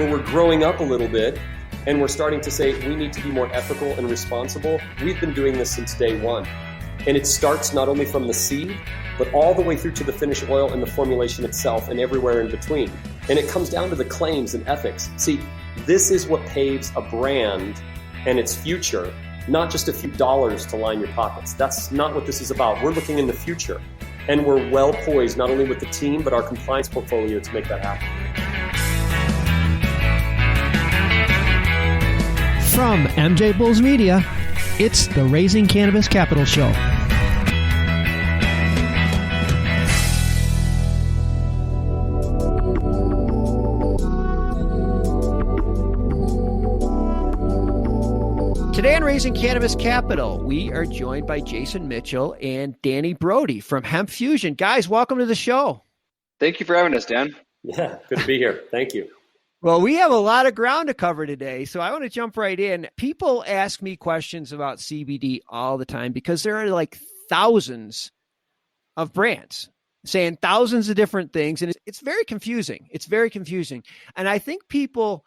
but we're growing up a little bit and we're starting to say we need to be more ethical and responsible. We've been doing this since day one. And it starts not only from the seed, but all the way through to the finished oil and the formulation itself and everywhere in between. And it comes down to the claims and ethics. See, this is what paves a brand and its future, not just a few dollars to line your pockets. That's not what this is about. We're looking in the future. And we're well poised, not only with the team, but our compliance portfolio to make that happen. From MJ Bulls Media, it's the Raising Cannabis Capital Show. Today on Raising Cannabis Capital, we are joined by Jason Mitchell and Danny Brody from Hemp Fusion. Guys, welcome to the show. Thank you for having us, Dan. Yeah, good to be here. Thank you. Well, we have a lot of ground to cover today, so I want to jump right in. People ask me questions about CBD all the time because there are like thousands of brands saying thousands of different things, and it's very confusing. It's very confusing. And I think people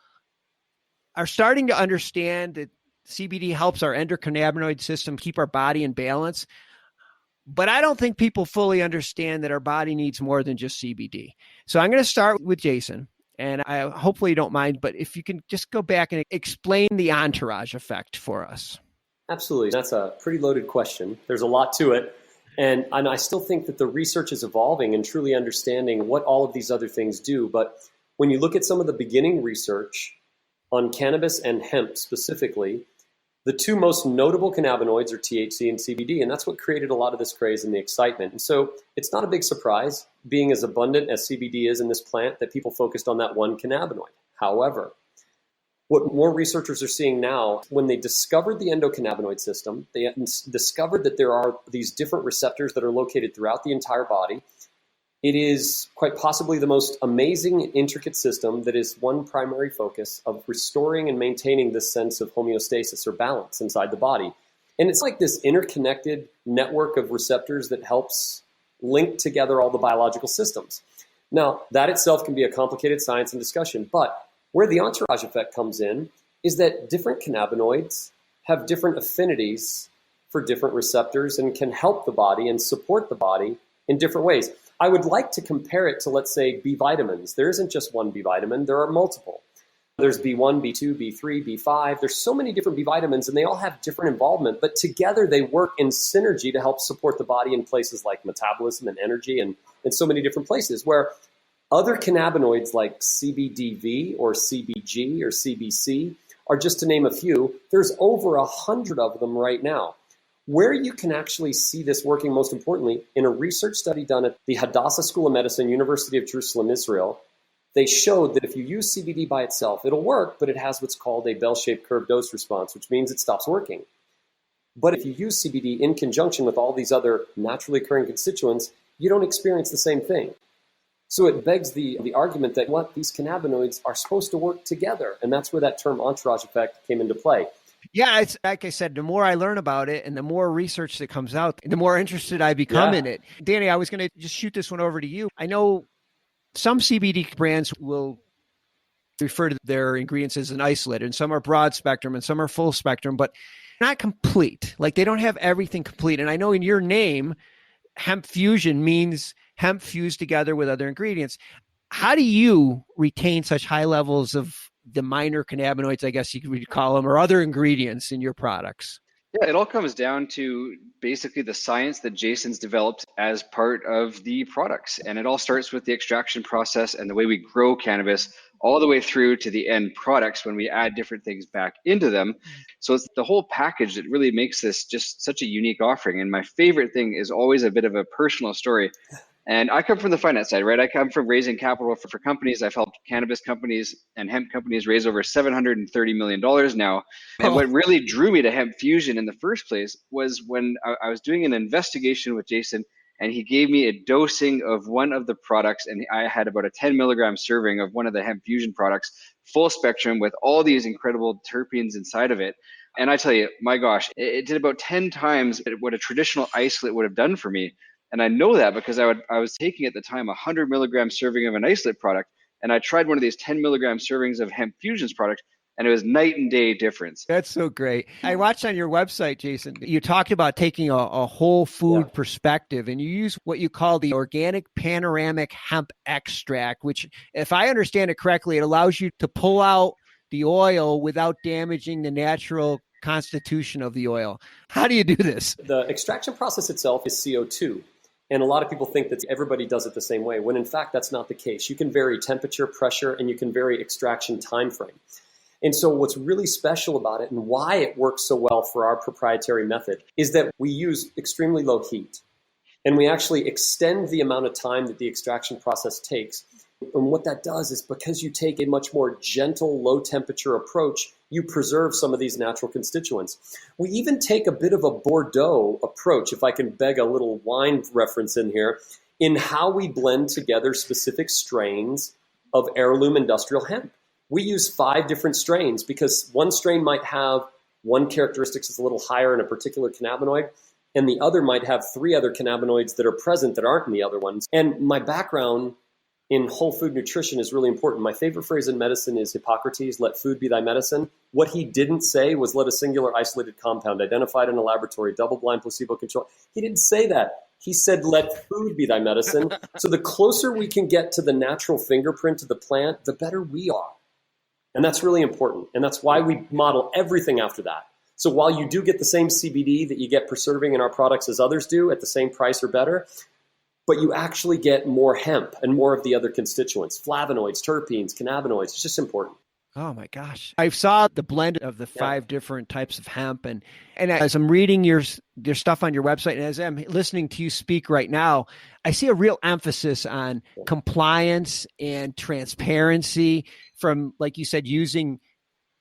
are starting to understand that CBD helps our endocannabinoid system keep our body in balance. But I don't think people fully understand that our body needs more than just CBD. So I'm going to start with Jason, and I hopefully you don't mind, but if you can just go back and explain the entourage effect for us. Absolutely. That's a pretty loaded question. There's a lot to it. And I still think that the research is evolving and truly understanding what all of these other things do. But when you look at some of the beginning research on cannabis and hemp specifically, the two most notable cannabinoids are THC and CBD, and that's what created a lot of this craze and the excitement. And so it's not a big surprise, being as abundant as CBD is in this plant, that people focused on that one cannabinoid. However, what more researchers are seeing now, when they discovered the endocannabinoid system, they discovered that there are these different receptors that are located throughout the entire body. It is quite possibly the most amazing, intricate system that is one primary focus of restoring and maintaining this sense of homeostasis or balance inside the body. And it's like this interconnected network of receptors that helps link together all the biological systems. Now, that itself can be a complicated science and discussion, but where the entourage effect comes in is that different cannabinoids have different affinities for different receptors and can help the body and support the body in different ways. I would like to compare it to, let's say, B vitamins. There isn't just one B vitamin, there are multiple. There's B1, B2, B3, B5. There's so many different B vitamins, and they all have different involvement, but together they work in synergy to help support the body in places like metabolism and energy and in so many different places, where other cannabinoids like CBDV or CBG or CBC are, just to name a few, there's over 100 of them right now. Where you can actually see this working most importantly, in a research study done at the Hadassah School of Medicine, University of Jerusalem, Israel, they showed that if you use CBD by itself, it'll work, but it has what's called a bell-shaped curve dose response, which means it stops working. But if you use CBD in conjunction with all these other naturally occurring constituents, you don't experience the same thing. So it begs the argument that these cannabinoids are supposed to work together, and that's where that term entourage effect came into play. Yeah, it's like I said, the more I learn about it and the more research that comes out, the more interested I become in it. Danny, I was going to just shoot this one over to you. I know some CBD brands will refer to their ingredients as an isolate, and some are broad spectrum and some are full spectrum, but not complete. Like they don't have everything complete. And I know in your name, hemp fusion means hemp fused together with other ingredients. How do you retain such high levels of the minor cannabinoids, I guess you could call them, or other ingredients in your products? Yeah, it all comes down to basically the science that Jason's developed as part of the products. And it all starts with the extraction process and the way we grow cannabis all the way through to the end products when we add different things back into them. So it's the whole package that really makes this just such a unique offering. And my favorite thing is always a bit of a personal story. And I come from the finance side, right? I come from raising capital for companies. I've helped cannabis companies and hemp companies raise over $730 million now. And what really drew me to hemp fusion in the first place was when I was doing an investigation with Jason, and he gave me a dosing of one of the products, and I had about a 10 milligram serving of one of the hemp fusion products, full spectrum with all these incredible terpenes inside of it. And I tell you, my gosh, it did about 10 times what a traditional isolate would have done for me. And I know that because I was taking at the time a 100 milligram serving of an isolate product And I tried one of these 10 milligram servings of hemp fusions product, and it was night and day difference. That's so great. I watched on your website, Jason, you talked about taking a whole food perspective, and you use what you call the organic panoramic hemp extract, which, if I understand it correctly, it allows you to pull out the oil without damaging the natural constitution of the oil. How do you do this? The extraction process itself is CO2. And a lot of people think that everybody does it the same way, when in fact, that's not the case. You can vary temperature, pressure, and you can vary extraction time frame. And so what's really special about it and why it works so well for our proprietary method is that we use extremely low heat. And we actually extend the amount of time that the extraction process takes. And what that does is, because you take a much more gentle, low temperature approach, you preserve some of these natural constituents. We even take a bit of a Bordeaux approach, if I can beg a little wine reference in here, in how we blend together specific strains of heirloom industrial hemp. We use 5 different strains because one strain might have one characteristic that's a little higher in a particular cannabinoid, and the other might have 3 other cannabinoids that are present that aren't in the other ones. And my background in whole food nutrition is really important. My favorite phrase in medicine is Hippocrates, let food be thy medicine. What he didn't say was let a singular isolated compound identified in a laboratory, double-blind placebo control. He didn't say that. He said, let food be thy medicine. So the closer we can get to the natural fingerprint of the plant, the better we are. And that's really important. And that's why we model everything after that. So while you do get the same CBD that you get preserving in our products as others do at the same price or better, but you actually get more hemp and more of the other constituents, flavonoids, terpenes, cannabinoids. It's just important. Oh my gosh. I saw the blend of the 5 different types of hemp. And as I'm reading your stuff on your website, and as I'm listening to you speak right now, I see a real emphasis on compliance and transparency, from, like you said, using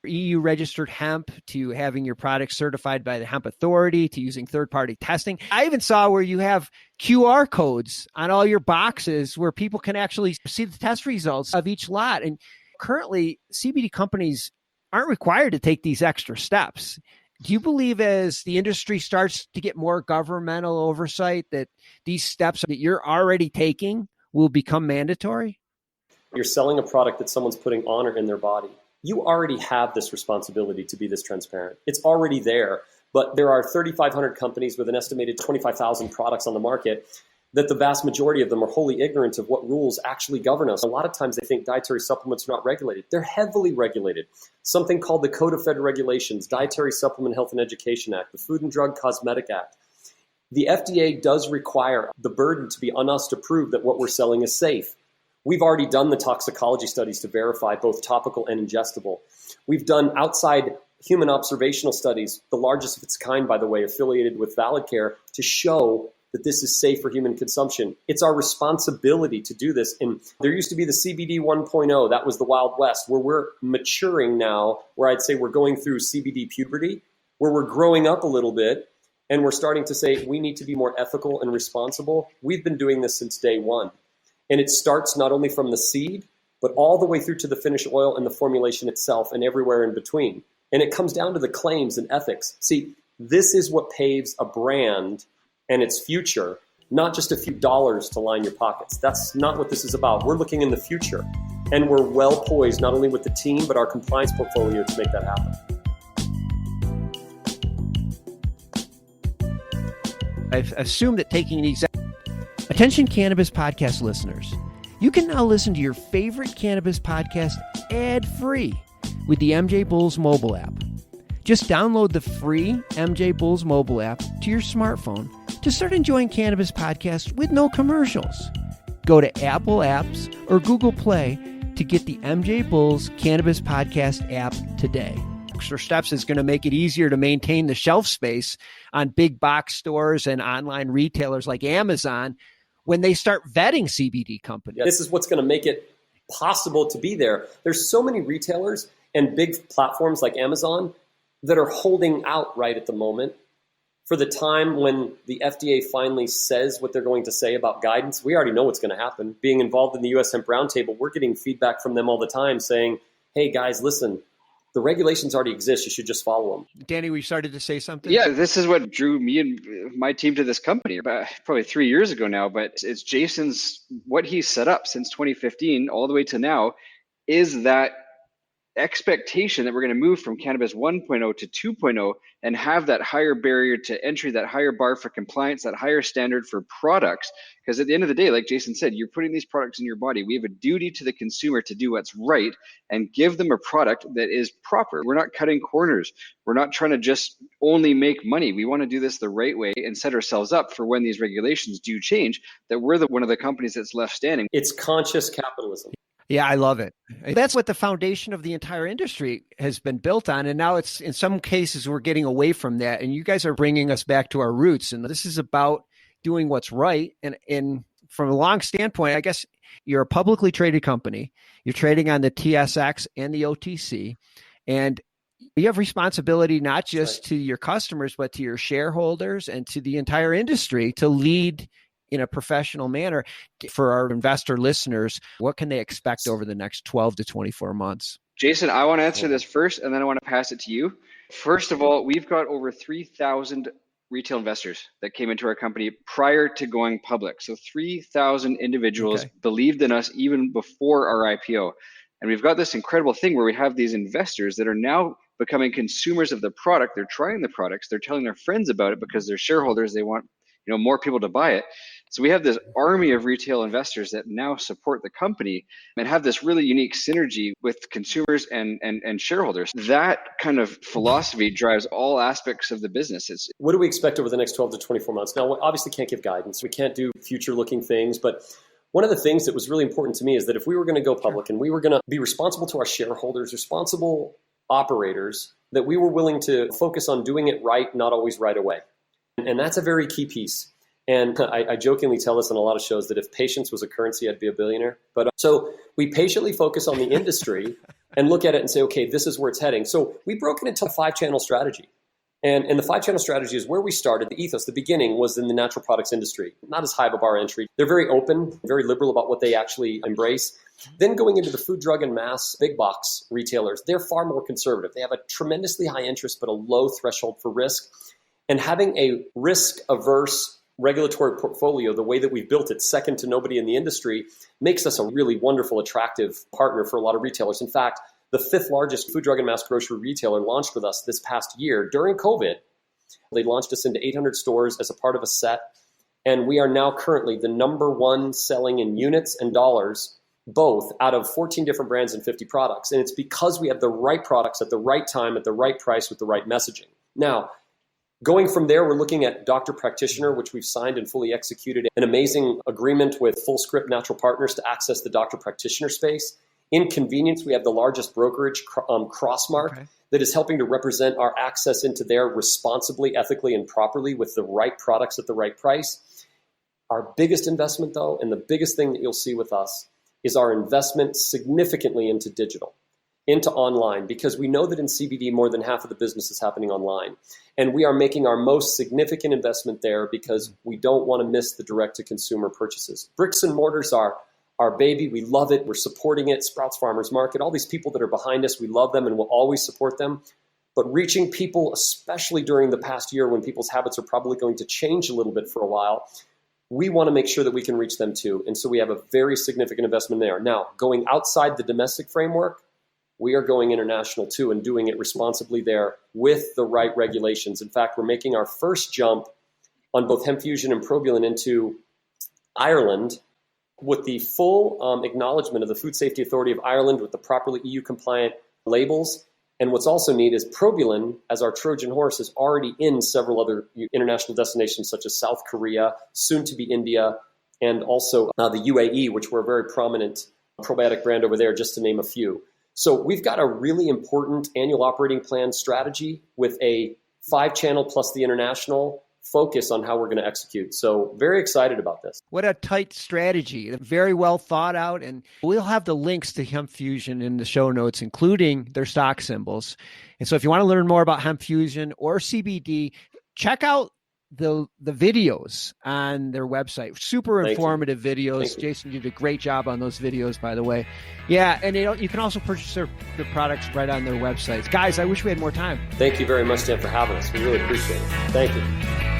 EU registered hemp to having your product certified by the Hemp Authority to using third-party testing. I even saw where you have QR codes on all your boxes where people can actually see the test results of each lot. And currently, CBD companies aren't required to take these extra steps. Do you believe as the industry starts to get more governmental oversight that these steps that you're already taking will become mandatory? You're selling a product that someone's putting on or in their body. You already have this responsibility to be this transparent. It's already there, but there are 3,500 companies with an estimated 25,000 products on the market that the vast majority of them are wholly ignorant of what rules actually govern us. A lot of times they think dietary supplements are not regulated. They're heavily regulated. Something called the Code of Federal Regulations, Dietary Supplement Health and Education Act, the Food and Drug Cosmetic Act. The FDA does require the burden to be on us to prove that what we're selling is safe. We've already done the toxicology studies to verify both topical and ingestible. We've done outside human observational studies, the largest of its kind, by the way, affiliated with ValidCare, to show that this is safe for human consumption. It's our responsibility to do this. And there used to be the CBD 1.0, that was the Wild West, where we're maturing now, where I'd say we're going through CBD puberty, where we're growing up a little bit, and we're starting to say we need to be more ethical and responsible. We've been doing this since day one. And it starts not only from the seed, but all the way through to the finished oil and the formulation itself and everywhere in between. And it comes down to the claims and ethics. See, this is what paves a brand and its future, not just a few dollars to line your pockets. That's not what this is about. We're looking in the future, and we're well poised, not only with the team, but our compliance portfolio to make that happen. I've assumed that taking these... Attention Cannabis Podcast listeners, you can now listen to your favorite cannabis podcast ad-free with the MJ Bulls mobile app. Just download the free MJ Bulls mobile app to your smartphone to start enjoying cannabis podcasts with no commercials. Go to Apple Apps or Google Play to get the MJ Bulls Cannabis Podcast app today. Extra steps is going to make it easier to maintain the shelf space on big box stores and online retailers like Amazon when they start vetting CBD companies. This is what's going to make it possible to be there. There's so many retailers and big platforms like Amazon that are holding out right at the moment for the time when the FDA finally says what they're going to say about guidance. We already know what's going to happen. Being involved in the US Hemp Roundtable, we're getting feedback from them all the time saying, hey guys, listen, The regulations already exist. You should just follow them. Danny, we started to say something. Yeah, this is what drew me and my team to this company about probably 3 years ago now. But it's Jason's, what he set up since 2015 all the way to now is that expectation that we're going to move from cannabis 1.0 to 2.0 and have that higher barrier to entry, that higher bar for compliance, that higher standard for products. Because at the end of the day, like Jason said, you're putting these products in your body. We have a duty to the consumer to do what's right and give them a product that is proper. We're not cutting corners. We're not trying to just only make money. We want to do this the right way and set ourselves up for when these regulations do change, that we're one of the companies that's left standing. It's conscious capitalism. Yeah, I love it. That's what the foundation of the entire industry has been built on. And now it's, in some cases, we're getting away from that. And you guys are bringing us back to our roots. And this is about doing what's right. And from a long standpoint, I guess you're a publicly traded company. You're trading on the TSX and the OTC. And you have responsibility not just to your customers, but to your shareholders and to the entire industry to lead in a professional manner. For our investor listeners, what can they expect over the next 12 to 24 months? Jason, I want to answer this first, and then I want to pass it to you. First of all, we've got over 3,000 retail investors that came into our company prior to going public. So 3,000 individuals believed in us even before our IPO. And we've got this incredible thing where we have these investors that are now becoming consumers of the product. They're trying the products. They're telling their friends about it because they're shareholders. They want more people to buy it. So we have this army of retail investors that now support the company and have this really unique synergy with consumers and shareholders. That kind of philosophy drives all aspects of the business. What do we expect over the next 12 to 24 months? Now, we obviously can't give guidance. We can't do future-looking things. But one of the things that was really important to me is that if we were going to go public and we were going to be responsible to our shareholders, responsible operators, that we were willing to focus on doing it right, not always right away. And that's a very key piece. And I jokingly tell this on a lot of shows that if patience was a currency, I'd be a billionaire. But so we patiently focus on the industry and look at it and say, okay, this is where it's heading. So we broke it into a 5-channel strategy. And the 5-channel strategy is where we started. The ethos, the beginning was in the natural products industry, not as high of a bar entry. They're very open, very liberal about what they actually embrace. Then going into the food, drug, and mass big box retailers, they're far more conservative. They have a tremendously high interest, but a low threshold for risk. And having a risk-averse regulatory portfolio, the way that we've built it, second to nobody in the industry, makes us a really wonderful, attractive partner for a lot of retailers. In fact, the 5th largest food, drug, and mass grocery retailer launched with us this past year during COVID. They launched us into 800 stores as a part of a set. And we are now currently the number 1 selling in units and dollars, both out of 14 different brands and 50 products. And it's because we have the right products at the right time, at the right price, with the right messaging. Now, going from there, we're looking at doctor practitioner, which we've signed and fully executed an amazing agreement with Fullscript Natural Partners to access the doctor practitioner space. In convenience, we have the largest brokerage, Crossmark, that is helping to represent our access into there responsibly, ethically, and properly with the right products at the right price. Our biggest investment, though, and the biggest thing that you'll see with us is our investment significantly into digital, into online, because we know that in CBD, more than half of the business is happening online. And we are making our most significant investment there because we don't want to miss the direct-to-consumer purchases. Bricks and mortars are our baby. We love it. We're supporting it. Sprouts Farmers Market, all these people that are behind us, we love them and we'll always support them. But reaching people, especially during the past year when people's habits are probably going to change a little bit for a while, we want to make sure that we can reach them too. And so we have a very significant investment there. Now, going outside the domestic framework, we are going international too and doing it responsibly there with the right regulations. In fact, we're making our first jump on both hemp-fusion and Probulan into Ireland with the full acknowledgement of the Food Safety Authority of Ireland with the properly EU-compliant labels. And what's also neat is Probulan, as our Trojan horse, is already in several other international destinations such as South Korea, soon to be India, and also the UAE, which we're a very prominent probiotic brand over there, just to name a few. So we've got a really important annual operating plan strategy with a 5-channel plus the international focus on how we're going to execute. So very excited about this. What a tight strategy. Very well thought out. And we'll have the links to Hemp Fusion in the show notes, including their stock symbols. And so if you want to learn more about Hemp Fusion or CBD, check out the videos on their website. Super informative videos. Jason, you did a great job on those videos, by the way. Yeah, and you can also purchase their products right on their websites. Guys, I wish we had more time. Thank you very much, Dan, for having us. We really appreciate it. Thank you.